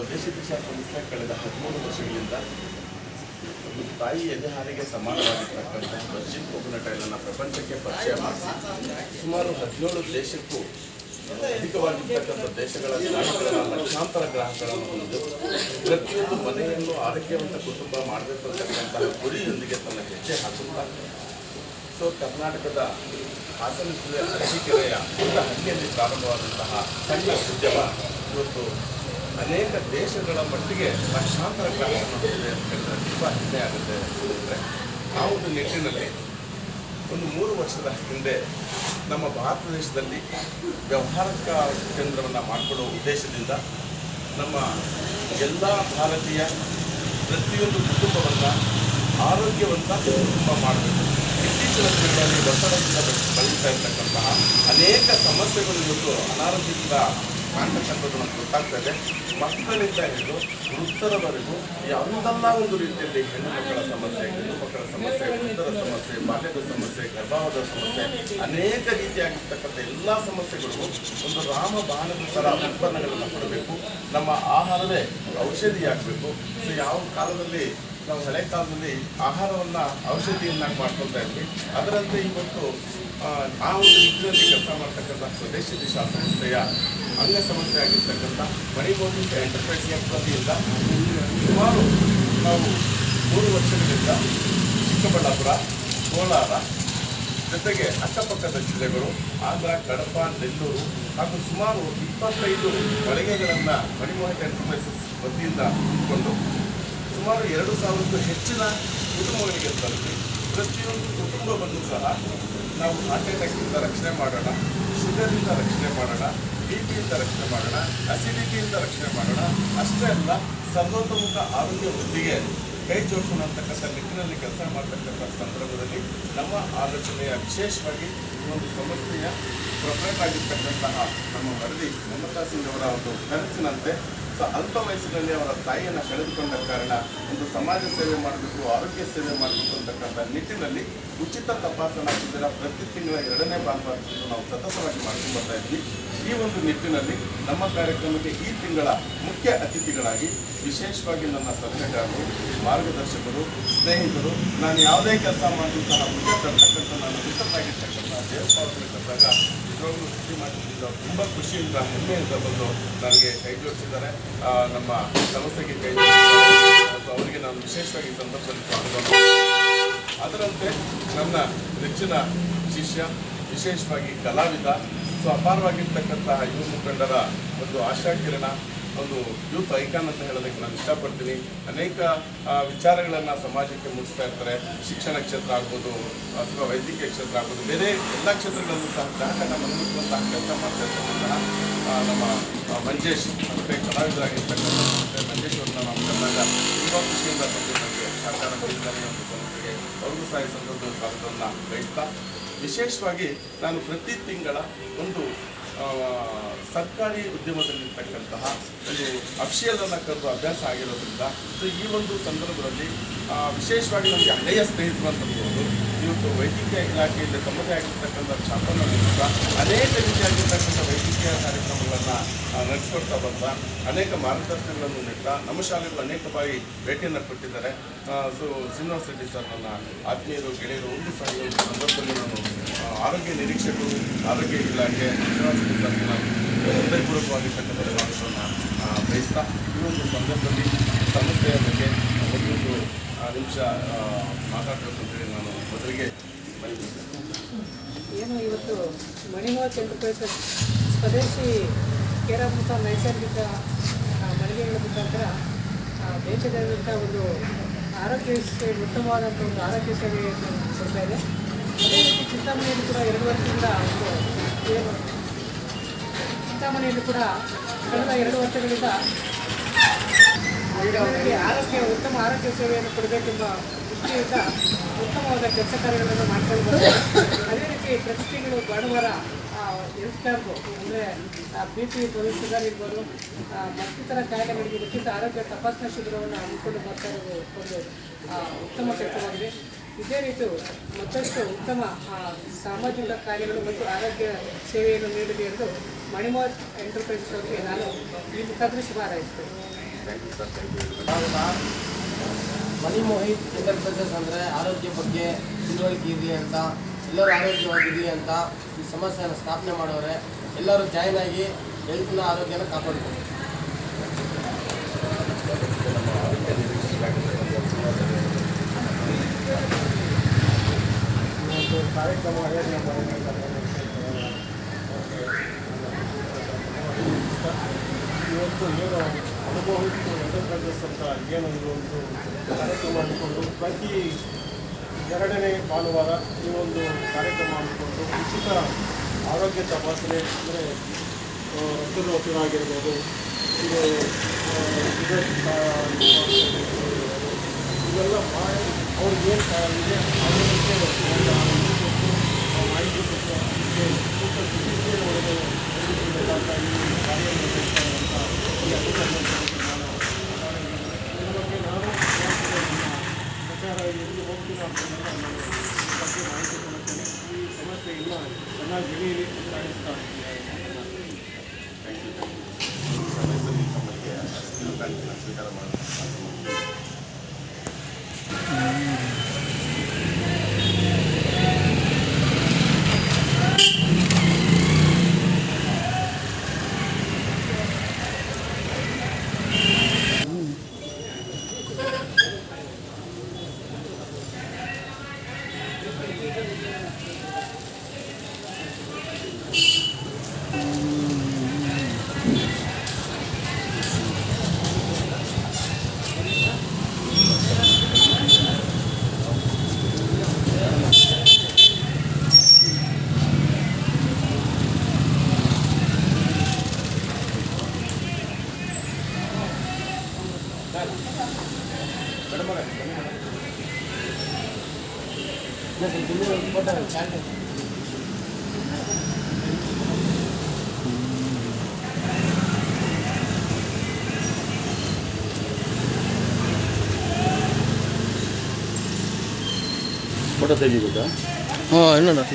ಸ್ವದೇಶಿ ದಿಶಾ ಸಂಸ್ಥೆ ಕಳೆದ 13 ವರ್ಷಗಳಿಂದ ಒಂದು ತಾಯಿ ಎದೆಹಾರಿಗೆ ಸಮಾನವಾಗಿರ್ತಕ್ಕಂಥ ವರ್ಜಿನ್ ಕೋಕೋನಟ್ ಆಯಿಲನ್ನು ಪ್ರಪಂಚಕ್ಕೆ ಪರಿಚಯ ಮಾಡಿಸಿ ಸುಮಾರು 17 ದೇಶಕ್ಕೂ ಅಧಿಕವಾಗಿರ್ತಕ್ಕಂಥ ದೇಶಗಳ ಲಕ್ಷಾಂತರ ಗ್ರಾಹಕಗಳನ್ನು ಹೊಂದಿದ್ದು ಪ್ರತಿಯೊಂದು ಮನೆಯಲ್ಲೂ ಆರೋಗ್ಯವಂತ ಕುಟುಂಬ ಮಾಡಬೇಕು ಅಂತಕ್ಕಂತಹ ಗುರಿಯೊಂದಿಗೆ ತನ್ನ ಹೆಜ್ಜೆ ಹಾಕುತ್ತಾ ಸೊ ಕರ್ನಾಟಕದ ಹಾಸನ ಜಿಲ್ಲೆ ಅರಸೀಕೆರೆಯ ಪುಟ್ಟ ಹಳ್ಳಿಯಲ್ಲಿ ಪ್ರಾರಂಭವಾದಂತಹ ಸಣ್ಣ ಉದ್ಯಮ ಇವತ್ತು ಅನೇಕ ದೇಶಗಳ ಮಟ್ಟಿಗೆ ಲಕ್ಷಾಂತರ ಗ್ರಾಹಕರನ್ನು ಹೊಂದಿದೆ ಅಂತ ಹೇಳಿದ್ರೆ ತುಂಬ ಹೆಮ್ಮೆ ಆಗುತ್ತೆ ಅಂದರೆ ಆ ಒಂದು ನಿಟ್ಟಿನಲ್ಲಿ ಒಂದು 3 ವರ್ಷದ ಹಿಂದೆ ನಮ್ಮ ಭಾರತ ದೇಶದಲ್ಲಿ ವ್ಯವಹಾರಿಕ ಕೇಂದ್ರವನ್ನು ಮಾಡಿಕೊಡುವ ಉದ್ದೇಶದಿಂದ ನಮ್ಮ ಎಲ್ಲ ಭಾರತೀಯ ಪ್ರತಿಯೊಂದು ಕುಟುಂಬವನ್ನು ಆರೋಗ್ಯವಂತ ಕುಟುಂಬ ಮಾಡಬೇಕು. ಇತ್ತೀಚಿನ ದಿನಗಳಲ್ಲಿ ಒತ್ತಡದಿಂದ ಬಳಲ್ತಾ ಇರ್ತಕ್ಕಂತಹ ಅನೇಕ ಸಮಸ್ಯೆಗಳು ಇವತ್ತು ಅನಾರೋಗ್ಯದಿಂದ ಕಾಣ್ತಕ್ಕಂಥದ್ದು ನಮ್ಗೆ ಗೊತ್ತಾಗ್ತಾ ಇದೆ. ಮಕ್ಕಳಿಂದ ಹಿಡಿದು ವೃತ್ತರವರೆಗೂ ಯಾವುದೆಲ್ಲ ಒಂದು ರೀತಿಯಲ್ಲಿ ಹೆಣ್ಣು ಮಕ್ಕಳ ಸಮಸ್ಯೆ, ಗಂಡು ಮಕ್ಕಳ ಸಮಸ್ಯೆ, ವೃತ್ತರ ಸಮಸ್ಯೆ, ಬಾಲ್ಯದ ಸಮಸ್ಯೆ, ಗರ್ಭಾವಧದ ಸಮಸ್ಯೆ, ಅನೇಕ ರೀತಿಯಾಗಿರ್ತಕ್ಕಂಥ ಎಲ್ಲ ಸಮಸ್ಯೆಗಳಿಗೂ ಒಂದು ರಾಮ ಬಾಣದ ಥರ ಉತ್ಪನ್ನಗಳನ್ನು ಕೊಡಬೇಕು. ನಮ್ಮ ಆಹಾರವೇ ಔಷಧಿಯಾಗಬೇಕು. ಸೊ ಯಾವ ಕಾಲದಲ್ಲಿ ನಾವು ಹಳೆ ಕಾಲದಲ್ಲಿ ಆಹಾರವನ್ನು ಔಷಧಿಯನ್ನಾಗಿ ಮಾಡ್ಕೊಳ್ತಾ ಇದ್ವಿ, ಅದರಂತೆ ಇವತ್ತು ಆ ಒಂದು ನಿಟ್ಟಿನಲ್ಲಿ ಕೆಲಸ ಮಾಡ್ತಕ್ಕಂಥ ಸ್ವದೇಶಿ ದಿಶಾ ಸಂಸ್ಥೆಯ ಅಂಗ ಸಂಸ್ಥೆ ಆಗಿರ್ತಕ್ಕಂಥ ಮಣಿಮೋಹನ್ ಎಂಟರ್ಪ್ರೈಸ್ ವತಿಯಿಂದ ಸುಮಾರು ನಾವು 3 ವರ್ಷಗಳಿಂದ ಚಿಕ್ಕಬಳ್ಳಾಪುರ, ಕೋಲಾರ ಜೊತೆಗೆ ಅಕ್ಕಪಕ್ಕದ ಜಿಲ್ಲೆಗಳು ಆಂಧ್ರ, ಕಡಪ, ನೆಲ್ಲೂರು ಹಾಗೂ ಸುಮಾರು 25 ಮಳಿಗೆಗಳನ್ನು ಮಣಿಮೋಹನ್ ಎಂಟರ್ಪ್ರೈಸಸ್ ವತಿಯಿಂದ ಇಟ್ಕೊಂಡು ಸುಮಾರು 2000ಕ್ಕೂ ಹೆಚ್ಚಿನ ಕುಟುಂಬಗಳಿಗೆ ತಲುಪಿ ಪ್ರತಿಯೊಂದು ಕುಟುಂಬವನ್ನು ಸಹ ನಾವು ಹಾರ್ಟ್ ಅಟ್ಯಾಕ್ನಿಂದ ರಕ್ಷಣೆ ಮಾಡೋಣ, ಶುಗರಿಂದ ರಕ್ಷಣೆ ಮಾಡೋಣ, BPಯಿಂದ ರಕ್ಷಣೆ ಮಾಡೋಣ, ಅಸಿಡಿಟಿಯಿಂದ ರಕ್ಷಣೆ ಮಾಡೋಣ. ಅಷ್ಟೇ ಅಲ್ಲ, ಸರ್ವತೋಮುಖ ಆರೋಗ್ಯ ವೃದ್ಧಿಗೆ ಕೈ ಜೋಡಿಸೋಣ ಅಂತಕ್ಕಂಥ ನಿಟ್ಟಿನಲ್ಲಿ ಕೆಲಸ ಮಾಡ್ತಕ್ಕಂಥ ಸಂದರ್ಭದಲ್ಲಿ ನಮ್ಮ ಆಲೋಚನೆಯ ವಿಶೇಷವಾಗಿ ಈ ಒಂದು ಸಂಸ್ಥೆಯ ಪ್ರೊಪ್ರೈಟರ್ ಆಗಿರ್ತಕ್ಕಂತಹ ನಮ್ಮ ವರದಿ ಮಮತಾ ಸಿಂಗ್ ಅವರ ಒಂದು ಕನಸಿನಂತೆ ಅಲ್ಪ ವಯಸ್ಸಿನಲ್ಲಿ ಅವರ ತಾಯಿಯನ್ನು ಕಳೆದುಕೊಂಡ ಕಾರಣ ಒಂದು ಸಮಾಜ ಸೇವೆ ಮಾಡಬೇಕು, ಆರೋಗ್ಯ ಸೇವೆ ಮಾಡಬೇಕು ಅಂತಕ್ಕಂಥ ನಿಟ್ಟಿನಲ್ಲಿ ಉಚಿತ ತಪಾಸಣಾ ಶಿಬಿರ ಪ್ರತಿ ತಿಂಗಳ 2ನೇ ಭಾನುವಾರದಂದು ನಾವು ಸತತವಾಗಿ ಮಾಡ್ಕೊಂಡು ಬರ್ತಾ ಇದ್ವಿ. ಈ ಒಂದು ನಿಟ್ಟಿನಲ್ಲಿ ನಮ್ಮ ಕಾರ್ಯಕ್ರಮಕ್ಕೆ ಈ ತಿಂಗಳ ಮುಖ್ಯ ಅತಿಥಿಗಳಾಗಿ ವಿಶೇಷವಾಗಿ ನನ್ನ ಸಲಹೆಗಾರರು, ಮಾರ್ಗದರ್ಶಕರು, ಸ್ನೇಹಿತರು, ನಾನು ಯಾವುದೇ ಕೆಲಸ ಮಾಡಿದ್ರು ಸಹ ಮುಂದೆ ತರ್ತಕ್ಕಂಥ ನಾನು ವಿಶೇಷವಾಗಿರ್ತಕ್ಕಂಥ ದೇವಸ್ಥಾನದಲ್ಲಿ ಕರೆದಾಗ ನಿಜವಾಗ್ಲೂ ಸುದ್ದಿ ಮಾಡಿದ್ರಿಂದ ತುಂಬ ಖುಷಿಯಿಂದ ಹೆಮ್ಮೆಯಿಂದ ಬಂದು ನನಗೆ ಕೈ ಜೋಡಿಸಿದ್ದಾರೆ, ನಮ್ಮ ಸಂಸ್ಥೆಗೆ ಕೈ ಜೋಡಿಸಿದ್ದಾರೆ. ಅವರಿಗೆ ನಾನು ವಿಶೇಷವಾಗಿ ಈ ಸಂದರ್ಭದಲ್ಲಿ ಸ್ವಾಗತ. ಅದರಂತೆ ನನ್ನ ನೆಚ್ಚಿನ ಶಿಷ್ಯ, ವಿಶೇಷವಾಗಿ ಕಲಾವಿದ, ಸೊ ಅಪಾರವಾಗಿರ್ತಕ್ಕಂತಹ ಯುವ ಮುಖಂಡರ ಒಂದು ಆಶಾಕಿರಣ, ಒಂದು ಯೂತ್ ಐಕಾನ್ ಅಂತ ಹೇಳೋದಕ್ಕೆ ನಾನು ಇಷ್ಟಪಡ್ತೀನಿ. ಅನೇಕ ವಿಚಾರಗಳನ್ನು ಸಮಾಜಕ್ಕೆ ಮುಟ್ಟಿಸ್ತಾ ಇರ್ತಾರೆ. ಶಿಕ್ಷಣ ಕ್ಷೇತ್ರ ಆಗ್ಬೋದು ಅಥವಾ ವೈದ್ಯಕೀಯ ಕ್ಷೇತ್ರ ಆಗ್ಬೋದು, ಬೇರೆ ಎಲ್ಲ ಕ್ಷೇತ್ರಗಳಲ್ಲೂ ಸಹ ಗ್ರಾಹಕನ ಮನಮುಟ್ಟುವಂತಹ ಕೆಲಸ ಮಾಡ್ತಾ ಇರ್ತಕ್ಕಂತಹ ನಮ್ಮ ಮಂಜೇಶ್ ಮತ್ತು ಕಲಾವಿದರಾಗಿರ್ತಕ್ಕಂಥ ಮಂಜೇಶ್ ಅವ್ರನ್ನ ನಾವು ಕಂಡಾಗ ತುಂಬ ಖುಷಿಯಿಂದ ಬಂದು ನನಗೆ ಸಹಕಾರ ನೀಡಿದ್ದಾರೆ ಒಂದು ಸಂಸ್ಥೆಗೆ. ಅವ್ರಿಗೂ ಸಹ ಈ ಸಂದರ್ಭದಲ್ಲಿ ಸ್ವಾಗತವನ್ನು ಬಯಸ್ತಾ, ವಿಶೇಷವಾಗಿ ನಾನು ಪ್ರತಿ ತಿಂಗಳ ಒಂದು ಸರ್ಕಾರಿ ಉದ್ಯಮದಲ್ಲಿರ್ತಕ್ಕಂತಹ ಒಂದು ಅಫಿಷಿಯಲನ್ನು ಕರೆದು ಅಭ್ಯಾಸ ಆಗಿರೋದ್ರಿಂದ ಸೊ ಈ ಒಂದು ಸಂದರ್ಭದಲ್ಲಿ ವಿಶೇಷವಾಗಿ ನಮಗೆ ಹಳೆಯ ಸ್ನೇಹಿತರು ಅಂತಬಹುದು. ಇವತ್ತು ವೈದ್ಯಕೀಯ ಇಲಾಖೆಯಲ್ಲಿ ತಮ್ಮದೇ ಆಗಿರ್ತಕ್ಕಂಥ ಛಾಪನ ಮೂಲಕ ಅನೇಕ ರೀತಿಯಾಗಿರ್ತಕ್ಕಂಥ ವೈದ್ಯಕೀಯ ಕಾರ್ಯಕ್ರಮಗಳನ್ನು ನಡೆಸ್ಕೊಡ್ತಾ ಬಂದ, ಅನೇಕ ಮಾರ್ಗದರ್ಶನಗಳನ್ನು ನೀಡ್ತಾ ನಮ್ಮ ಶಾಲೆಗಳು ಅನೇಕ ಬಾರಿ ಭೇಟಿಯನ್ನು ಕೊಟ್ಟಿದ್ದಾರೆ. ಸೊ ಶ್ರೀನಿವಾಸ ರೆಡ್ಡಿ ಸರ್ ನನ್ನ ಆತ್ಮೀಯರು, ಗೆಳೆಯರು, ಒಂದು ಸಹ ಈ ಒಂದು ಸಂದರ್ಭದಲ್ಲಿ ನಾನು ಆರೋಗ್ಯ ನಿರೀಕ್ಷಕರು, ಆರೋಗ್ಯ ಇಲಾಖೆ ಹೃದಯಪೂರ್ವಕವಾಗಿರ್ತಕ್ಕಂಥ ಸ್ವಾಗತವನ್ನು ಬಯಸ್ತಾ, ಈ ಒಂದು ಸಂದರ್ಭದಲ್ಲಿ ಸಮಸ್ಯೆಯ ಬಗ್ಗೆ ಒಂದೊಂದು ನಿಮಿಷ ಮಾತಾಡಬೇಕು ಅಂತೇಳಿ ನಾನು ಮೊದಲಿಗೆ ಏನು ಇವತ್ತು ಮಣಿಮೋಹನ್ ಎಂಟರ್ಪ್ರೈಸಸ್ ಸ್ವದೇಶಿ ಕೇರಾಮೃತ ನೈಸರ್ಗಿಕ ಮಳಿಗೆಗಳ ಮುಖಾಂತರ ದೇಶದಾದ್ಯಂತ ಒಂದು ಆರೋಗ್ಯ ಸೇವೆ, ಉತ್ತಮವಾದಂಥ ಒಂದು ಆರೋಗ್ಯ ಸೇವೆಯನ್ನು ಕೊಡ್ತಾ ಇದೆ. ಅದೇ ರೀತಿ ಚಿಂತಾಮಣಿಯಲ್ಲಿ ಕೂಡ 2 ವರ್ಷದಿಂದ ಒಂದು ಏನು ಚಿಂತಾಮಣಿಯಲ್ಲಿ ಕೂಡ ಕಳೆದ 2 ವರ್ಷಗಳಿಂದ ಉತ್ತಮ ಆರೋಗ್ಯ ಸೇವೆಯನ್ನು ಕೊಡಬೇಕೆಂಬ ದೃಷ್ಟಿಯಿಂದ ಉತ್ತಮವಾದ ಕೆಲಸ ಕಾರ್ಯಗಳನ್ನು ಮಾಡ್ಕೊಂಡು ಬರ್ತಾರೆ. ಅದೇ ರೀತಿ ಪ್ರತಿ ತಿಂಗಳು ಭಾನುವಾರ ಹೆಲ್ತ್ ಕ್ಯಾಂಪ್ ಅಂದರೆ BP, ಶುಗರ್ ಇರ್ಬೋದು, ಮತ್ತಿತರ ಕಾಯಿಲೆಗಳಿಗೆ ಉಚಿತ ಆರೋಗ್ಯ ತಪಾಸಣಾ ಶಿಬಿರವನ್ನು ಹಮ್ಮಿಕೊಂಡು ಬರ್ತಾ ಇರೋದು ಒಂದು ಉತ್ತಮ ಕೆಲಸವಾಗಿದೆ. ಇದೇ ರೀತಿ ಮತ್ತಷ್ಟು ಉತ್ತಮ ಸಾಮಾಜಿಕ ಕಾರ್ಯಗಳು ಮತ್ತು ಆರೋಗ್ಯ ಸೇವೆಯನ್ನು ನೀಡಲಿ ಎಂದು ಮಣಿಮೋಹನ್ ಎಂಟರ್ಪ್ರೈಸಸ್ ಅವರಿಗೆ ನಾನು ಈ ಮುಖಾಂತರ ಶುಭ ಹಾರೈಸ್ತೇನೆ. Thank you sir, thank you. Mani Mohit enterprises ಅಂದರೆ ಆರೋಗ್ಯ ಬಗ್ಗೆ ತಿಳುವಳಿಕೆ ಇದೆ ಅಂತ, ಎಲ್ಲರೂ ಆರೋಗ್ಯವಾಗಿರಿ ಅಂತ ಈ ಸಮಸ್ಯೆಯನ್ನು ಸ್ಥಾಪನೆ ಮಾಡೋರೆ. ಎಲ್ಲರೂ ಜಾಯ್ನ್ ಆಗಿ ಹೆಲ್ತ್ನ ಆರೋಗ್ಯನ ಕಾಪಾಡ್ಬೋದು. ನಮ್ಮ ಆರೋಗ್ಯ ನಿರೀಕ್ಷೆಯಾಗಿರ್ತಕ್ಕಂಥ ಒಂದು ಕಾರ್ಯಕ್ರಮ ಆಯೋಜನೆ ಮಾಡಿರ್ತಕ್ಕಂಥ ಇವತ್ತು ಏನು ಅನುಭವಿತ್ತು ಎಂಟರ್ಪ್ರೈಸಸ್ ಅಂತ ಏನು ಒಂದು ಕಾರ್ಯಕ್ರಮ ಮಾಡಿಕೊಂಡು ಪ್ರತಿ 2ನೇ ಭಾನುವಾರ ಈ ಒಂದು ಕಾರ್ಯಕ್ರಮ ಮಾಡಿಕೊಂಡು ಉಚಿತ ಆರೋಗ್ಯ ತಪಾಸಣೆ ಅಂದರೆ ರಕ್ತದೊತ್ತಡ ಆಗಿರ್ಬೋದು, ಇದು ಇವೆಲ್ಲ ಮಾಡಿ ಅವ್ರಿಗೆ ಏನು ಇದೆ ಆರೋಗ್ಯಕ್ಕೆ ಮಾಹಿತಿ ಕೊಟ್ಟು ಅದಕ್ಕೆ ಸೂಕ್ತ ಚಿಕಿತ್ಸೆ ಒಳಗೆ ಈ ಕಾರ್ಯನಿರ್ವಹಿಸುವಂಥ ಈ ಅಧಿಕಾರಿಗಳಿಗೆ ನಾನು ಇದ್ರ ಬಗ್ಗೆ ನಾನು ಪ್ರಚಾರ ಎಲ್ಲಿ ಹೋಗ್ತೀನಿ ಅಂತಂದರೆ ನಾನು ಈ ಬಗ್ಗೆ ಮಾಹಿತಿ ಕೊಡುತ್ತೇನೆ. ಈ ಸಮಸ್ಯೆ ಇನ್ನೂ ಚೆನ್ನಾಗಿ ಬೆಳೀಲಿ ಅಂತ ಅನಿಸ್ತಾ ಸಮಯದಲ್ಲಿ ತಮಗೆ ತಿಳುವಳಿಕೆಯನ್ನು ಸ್ವೀಕಾರ ಮಾಡಲು ಫೋಟೋ ತೆಗಿಬೇಕಾ? ಹಾಂ, ಇಲ್ಲ ನಾನು